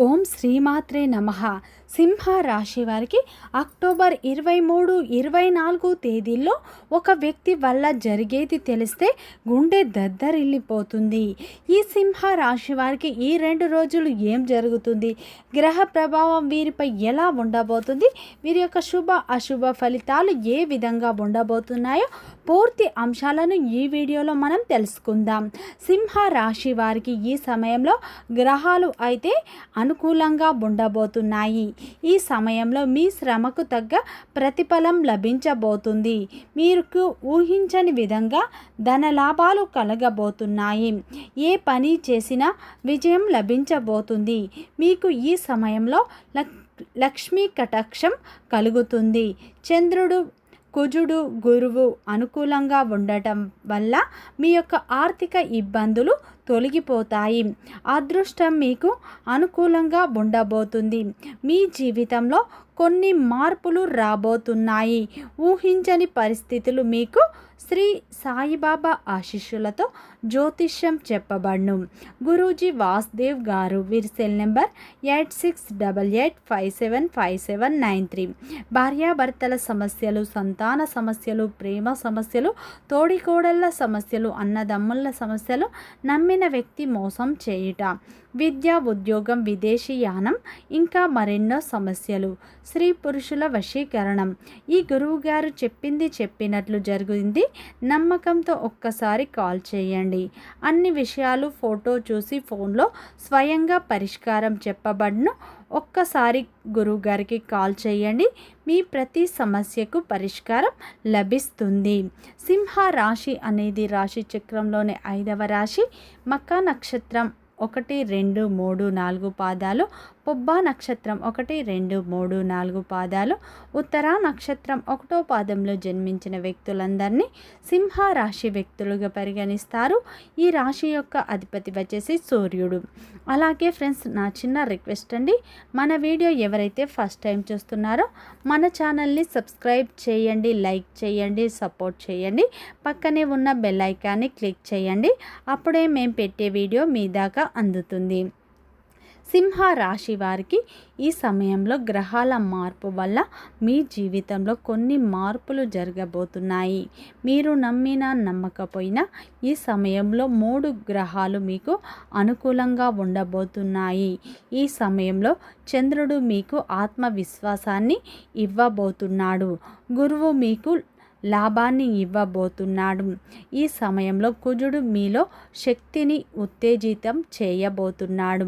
ఓం శ్రీమాత్రే నమః. సింహ రాశి వారికి అక్టోబర్ 23, 24 తేదీల్లో ఒక వ్యక్తి వల్ల జరిగేది తెలిస్తే గుండె దద్దరిల్లిపోతుంది. ఈ సింహ రాశి వారికి ఈ 2 రోజులు ఏం జరుగుతుంది, గ్రహ ప్రభావం వీరిపై ఎలా ఉండబోతుంది, వీరి యొక్క శుభ అశుభ ఫలితాలు ఏ విధంగా ఉండబోతున్నాయో పూర్తి అంశాలను ఈ వీడియోలో మనం తెలుసుకుందాం. సింహ రాశి వారికి ఈ సమయంలో గ్రహాలు అయితే అనుకూలంగా ఉండబోతున్నాయి. ఈ సమయంలో మీ శ్రమకు తగ్గ ప్రతిఫలం లభించబోతుంది. మీకు ఊహించని విధంగా ధన లాభాలు కలగబోతున్నాయి. ఏ పని చేసినా విజయం లభించబోతుంది. మీకు ఈ సమయంలో లక్ష్మీ కటాక్షం కలుగుతుంది. చంద్రుడు, కుజుడు, గురువు అనుకూలంగా ఉండటం వల్ల మీ యొక్క ఆర్థిక ఇబ్బందులు తొలగిపోతాయి. అదృష్టం మీకు అనుకూలంగా ఉండబోతుంది. మీ జీవితంలో కొన్ని మార్పులు రాబోతున్నాయి. ఊహించని పరిస్థితులు మీకు శ్రీ సాయిబాబా ఆశీస్సులతో జ్యోతిష్యం చెప్పబడును. గురూజీ వాసుదేవ్ గారు. వీరి సెల్ నెంబర్ 8688575793. భార్యాభర్తల సమస్యలు, సంతాన సమస్యలు, ప్రేమ సమస్యలు, తోడికోడళ్ళ సమస్యలు, అన్నదమ్ముల సమస్యలు, నమ్మిన వ్యక్తి మోసం చేయుట, విద్య, ఉద్యోగం, విదేశీయానం, ఇంకా మరెన్నో సమస్యలు, స్త్రీ పురుషుల వశీకరణం. ఈ గురువు గారు చెప్పింది చెప్పినట్లు జరిగింది. నమ్మకంతో ఒక్కసారి కాల్ చేయండి. అన్ని విషయాలు ఫోటో చూసి ఫోన్లో స్వయంగా పరిష్కారం చెప్పబడును. ఒక్కసారి గురువు గారికి కాల్ చేయండి. మీ ప్రతి సమస్యకు పరిష్కారం లభిస్తుంది. సింహ రాశి అనేది రాశి చక్రంలోని 5వ రాశి. మకా నక్షత్రం 1, 2, 3, 4 పాదాలు, పుబ్బా నక్షత్రం 1, 2, 3, 4 పాదాలు, ఉత్తరా నక్షత్రం 1వ పాదంలో జన్మించిన వ్యక్తులందరినీ సింహ రాశి వ్యక్తులుగా పరిగణిస్తారు. ఈ రాశి యొక్క అధిపతి వచ్చేసి సూర్యుడు. అలాగే ఫ్రెండ్స్, నా చిన్న రిక్వెస్ట్ అండి, మన వీడియో ఎవరైతే ఫస్ట్ టైం చూస్తున్నారో మన ఛానల్ని సబ్స్క్రైబ్ చేయండి, లైక్ చేయండి, సపోర్ట్ చేయండి. పక్కనే ఉన్న బెల్ ఐకాన్ని క్లిక్ చేయండి. అప్పుడే మేము పెట్టే వీడియో మీ దాకా అందుతుంది. సింహ రాశి వారికి ఈ సమయంలో గ్రహాల మార్పు వల్ల మీ జీవితంలో కొన్ని మార్పులు జరగబోతున్నాయి. మీరు నమ్మినా నమ్మకపోయినా ఈ సమయంలో 3 గ్రహాలు మీకు అనుకూలంగా ఉండబోతున్నాయి. ఈ సమయంలో చంద్రుడు మీకు ఆత్మవిశ్వాసాన్ని ఇవ్వబోతున్నాడు. గురువు మీకు లాభాన్ని ఇవ్వబోతున్నాడు. ఈ సమయంలో కుజుడు మీలో శక్తిని ఉత్తేజితం చేయబోతున్నాడు.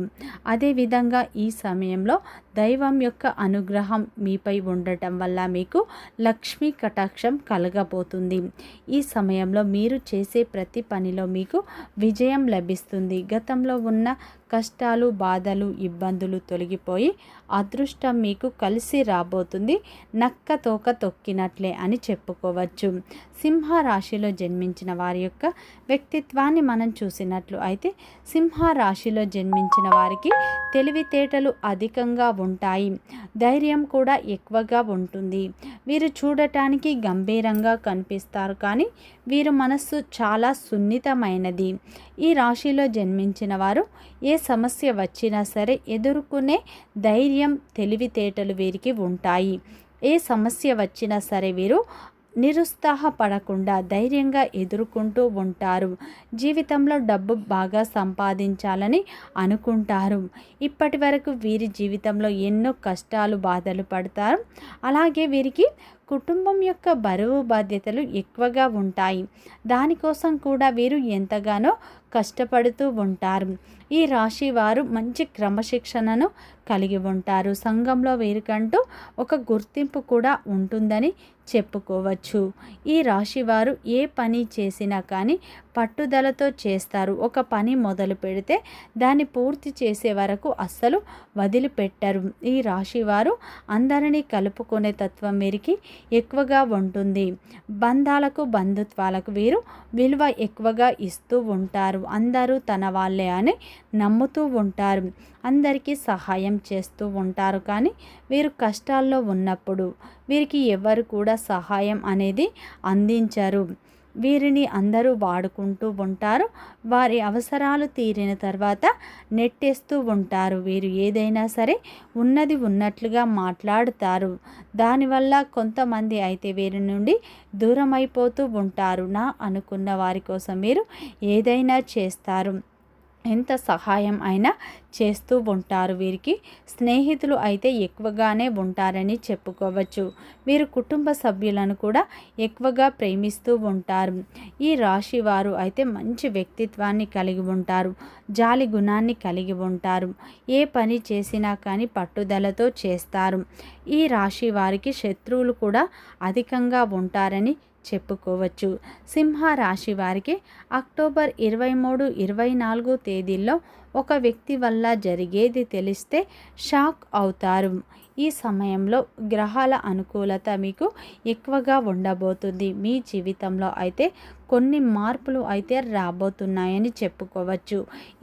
అదేవిధంగా ఈ సమయంలో దైవం యొక్క అనుగ్రహం మీపై ఉండటం వల్ల మీకు లక్ష్మీ కటాక్షం కలగబోతుంది. ఈ సమయంలో మీరు చేసే ప్రతి పనిలో మీకు విజయం లభిస్తుంది. గతంలో ఉన్న కష్టాలు, బాధలు, ఇబ్బందులు తొలగిపోయి అదృష్టం మీకు కలిసి రాబోతుంది. నక్క తోక తొక్కినట్లే అని చెప్పుకోవచ్చు. సింహ రాశిలో జన్మించిన వారి యొక్క వ్యక్తిత్వాన్ని మనం చూసినట్లు అయితే సింహ రాశిలో జన్మించిన వారికి తెలివితేటలు అధికంగా ఉంటాయి. ధైర్యం కూడా ఎక్కువగా ఉంటుంది. వీరు చూడటానికి గంభీరంగా కనిపిస్తారు, కానీ వీరు మనస్సు చాలా సున్నితమైనది. ఈ రాశిలో జన్మించిన వారు ఏ సమస్య వచ్చినా సరే ఎదుర్కొనే ధైర్యం, తెలివితేటలు వీరికి ఉంటాయి. ఏ సమస్య వచ్చినా సరే వీరు నిరుత్సాహపడకుండా ధైర్యంగా ఎదుర్కొంటూ ఉంటారు. జీవితంలో డబ్బు బాగా సంపాదించాలని అనుకుంటారు. ఇప్పటి వరకు వీరి జీవితంలో ఎన్నో కష్టాలు, బాధలు పడతారు. అలాగే వీరికి కుటుంబం యొక్క బరువు బాధ్యతలు ఎక్కువగా ఉంటాయి. దానికోసం కూడా వీరు ఎంతగానో కష్టపడుతూ ఉంటారు. ఈ రాశి వారు మంచి క్రమశిక్షణను కలిగి ఉంటారు. సంఘంలో వీరికంటూ ఒక గుర్తింపు కూడా ఉంటుందని చెప్పుకోవచ్చు. ఈ రాశి వారు ఏ పని చేసినా కానీ పట్టుదలతో చేస్తారు. ఒక పని మొదలు పెడితే దాన్ని పూర్తి చేసే వరకు అస్సలు వదిలిపెట్టరు. ఈ రాశి వారు అందరినీ కలుపుకునే తత్వం వీరికి ఎక్కువగా ఉంటుంది. బంధాలకు, బంధుత్వాలకు వీరు విలువ ఎక్కువగా ఇస్తూ ఉంటారు. అందరూ తన వాళ్ళే అని నమ్ముతూ ఉంటారు. అందరికీ సహాయం చేస్తూ ఉంటారు. కానీ వీరు కష్టాల్లో ఉన్నప్పుడు వీరికి ఎవరు కూడా సహాయం అనేది అందించరు. వీరిని అందరూ వాడుకుంటూ ఉంటారు. వారి అవసరాలు తీరిన తర్వాత నెట్టేస్తూ ఉంటారు. వీరు ఏదైనా సరే ఉన్నది ఉన్నట్లుగా మాట్లాడుతారు. దానివల్ల కొంతమంది అయితే వీరి నుండి దూరం అయిపోతూ ఉంటారు. నా అనుకున్న వారి కోసం మీరు ఏదైనా చేస్తారు. ఎంత సహాయం అయినా చేస్తూ ఉంటారు. వీరికి స్నేహితులు అయితే ఎక్కువగానే ఉంటారని చెప్పుకోవచ్చు. వీరు కుటుంబ సభ్యులను కూడా ఎక్కువగా ప్రేమిస్తూ ఉంటారు. ఈ రాశి వారు అయితే మంచి వ్యక్తిత్వాన్ని కలిగి ఉంటారు. జాలి గుణాన్ని కలిగి ఉంటారు. ఏ పని చేసినా కానీ పట్టుదలతో చేస్తారు. ఈ రాశి వారికి శత్రువులు కూడా అధికంగా ఉంటారని చెప్పుకోవచ్చు. సింహ రాశి వారికి అక్టోబర్ 23, 24 తేదీల్లో ఒక వ్యక్తి వల్ల జరిగేది తెలిస్తే షాక్ అవుతారు. ఈ సమయంలో గ్రహాల అనుకూలత మీకు ఎక్కువగా ఉండబోతుంది. మీ జీవితంలో అయితే కొన్ని మార్పులు అయితే రాబోతున్నాయని చెప్పుకోవచ్చు.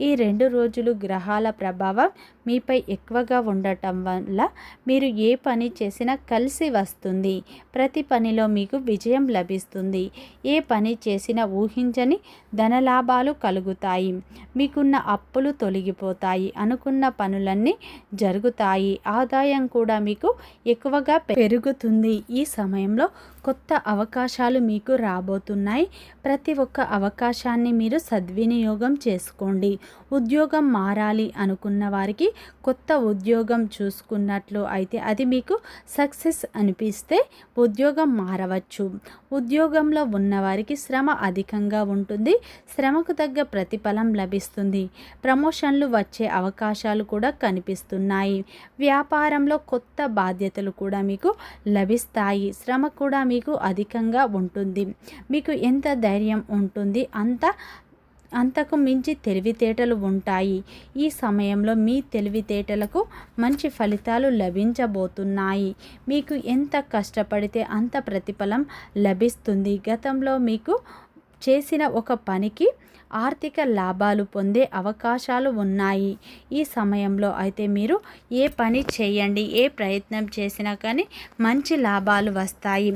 ఈ 2 రోజులు గ్రహాల ప్రభావం మీపై ఎక్కువగా ఉండటం వల్ల మీరు ఏ పని చేసినా కలిసి వస్తుంది. ప్రతి పనిలో మీకు విజయం లభిస్తుంది. ఏ పని చేసినా ఊహించని ధనలాభాలు కలుగుతాయి. మీకున్న అప్పులు తొలగిపోతాయి. అనుకున్న పనులన్నీ జరుగుతాయి. ఆదాయం కూడా మీకు ఎక్కువగా పెరుగుతుంది. ఈ సమయంలో కొత్త అవకాశాలు మీకు రాబోతున్నాయి. ప్రతి ఒక్క అవకాశాన్ని మీరు సద్వినియోగం చేసుకోండి. ఉద్యోగం మారాలి అనుకున్న వారికి కొత్త ఉద్యోగం చూసుకున్నట్లు అయితే అది మీకు సక్సెస్ అనిపిస్తే ఉద్యోగం మారవచ్చు. ఉద్యోగంలో ఉన్నవారికి శ్రమ అధికంగా ఉంటుంది. శ్రమకు తగ్గ ప్రతిఫలం లభిస్తుంది. ప్రమోషన్లు వచ్చే అవకాశాలు కూడా కనిపిస్తున్నాయి. వ్యాపారంలో కొత్త బాధ్యతలు కూడా మీకు లభిస్తాయి. శ్రమ కూడా మీకు అధికంగా ఉంటుంది. మీకు ఎంత ధైర్యం ఉంటుంది అంతకు మించి తెలివితేటలు ఉంటాయి. ఈ సమయంలో మీ తెలివితేటలకు మంచి ఫలితాలు లభించబోతున్నాయి. మీకు ఎంత కష్టపడితే అంత ప్రతిఫలం లభిస్తుంది. గతంలో మీకు చేసిన ఒక పనికి ఆర్థిక లాభాలు పొందే అవకాశాలు ఉన్నాయి. ఈ సమయంలో అయితే మీరు ఏ పని చేయండి, ఏ ప్రయత్నం చేసినా కానీ మంచి లాభాలు వస్తాయి.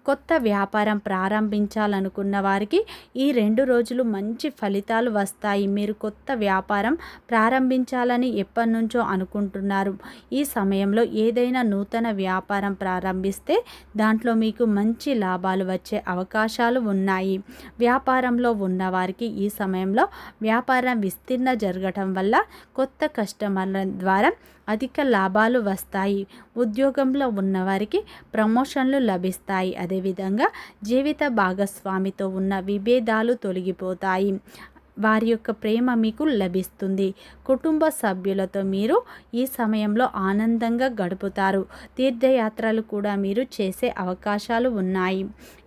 కొత్త వ్యాపారం ప్రారంభించాలనుకున్న వారికి ఈ 2 రోజులు మంచి ఫలితాలు వస్తాయి. మీరు కొత్త వ్యాపారం ప్రారంభించాలని ఎప్పటి నుంచో అనుకుంటున్నారు. ఈ సమయంలో ఏదైనా నూతన వ్యాపారం ప్రారంభిస్తే దాంట్లో మీకు మంచి లాభాలు వచ్చే అవకాశాలు ఉన్నాయి. వ్యాపారంలో ఉన్నవారికి ఈ సమయంలో వ్యాపారం విస్తీర్ణ జరగటం వల్ల కొత్త కస్టమర్ల ద్వారా అధిక లాభాలు వస్తాయి. ఉద్యోగంలో ఉన్నవారికి ప్రమోషన్లు లభిస్తాయి. అదేవిధంగా జీవిత భాగస్వామితో ఉన్న విభేదాలు తొలగిపోతాయి. వారి యొక్క ప్రేమ మీకు లభిస్తుంది. కుటుంబ సభ్యులతో మీరు ఈ సమయంలో ఆనందంగా గడుపుతారు. తీర్థయాత్రలు కూడా మీరు చేసే అవకాశాలు ఉన్నాయి.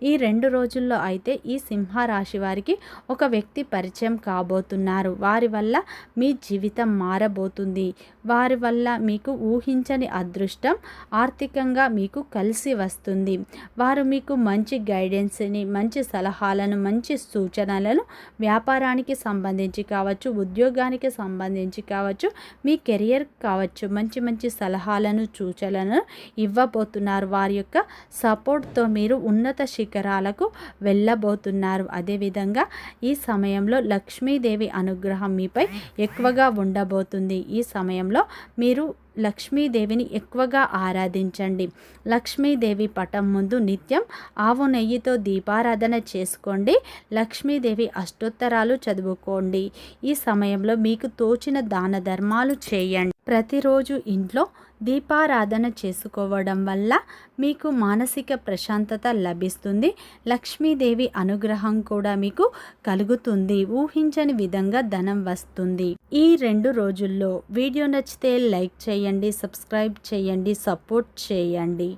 ఈ 2 రోజుల్లో అయితే ఈ సింహరాశి వారికి ఒక వ్యక్తి పరిచయం కాబోతున్నారు. వారి వల్ల మీ జీవితం మారబోతుంది. వారి వల్ల మీకు ఊహించని అదృష్టం ఆర్థికంగా మీకు కలిసి వస్తుంది. వారు మీకు మంచి గైడెన్స్ని, మంచి సలహాలను, మంచి సూచనలను వ్యాపారానికి సంబంధించి కావచ్చు, ఉద్యోగానికి సంబంధించి కావచ్చు, మీ కెరియర్ కావచ్చు, మంచి మంచి సలహాలను, సూచనలను ఇవ్వబోతున్నారు. వారి యొక్క సపోర్ట్తో మీరు ఉన్నత శిఖరాలకు వెళ్ళబోతున్నారు. అదేవిధంగా ఈ సమయంలో లక్ష్మీదేవి అనుగ్రహం మీపై ఎక్కువగా ఉండబోతుంది. ఈ సమయంలో మీరు లక్ష్మీదేవిని ఎక్కువగా ఆరాధించండి. లక్ష్మీదేవి పటం ముందు నిత్యం ఆవు నెయ్యితో దీపారాధన చేసుకోండి. లక్ష్మీదేవి అష్టోత్తరాలు చదువుకోండి. ఈ సమయంలో మీకు తోచిన దాన ధర్మాలు చేయండి. ప్రతిరోజు ఇంట్లో దీపారాధన చేసుకోవడం వల్ల మీకు మానసిక ప్రశాంతత లభిస్తుంది. లక్ష్మీదేవి అనుగ్రహం కూడా మీకు కలుగుతుంది. ఊహించని విధంగా ధనం వస్తుంది. ఈ 2 రోజుల్లో వీడియో నచ్చితే లైక్ చేయండి, సబ్స్క్రైబ్ చేయండి, సపోర్ట్ చేయండి.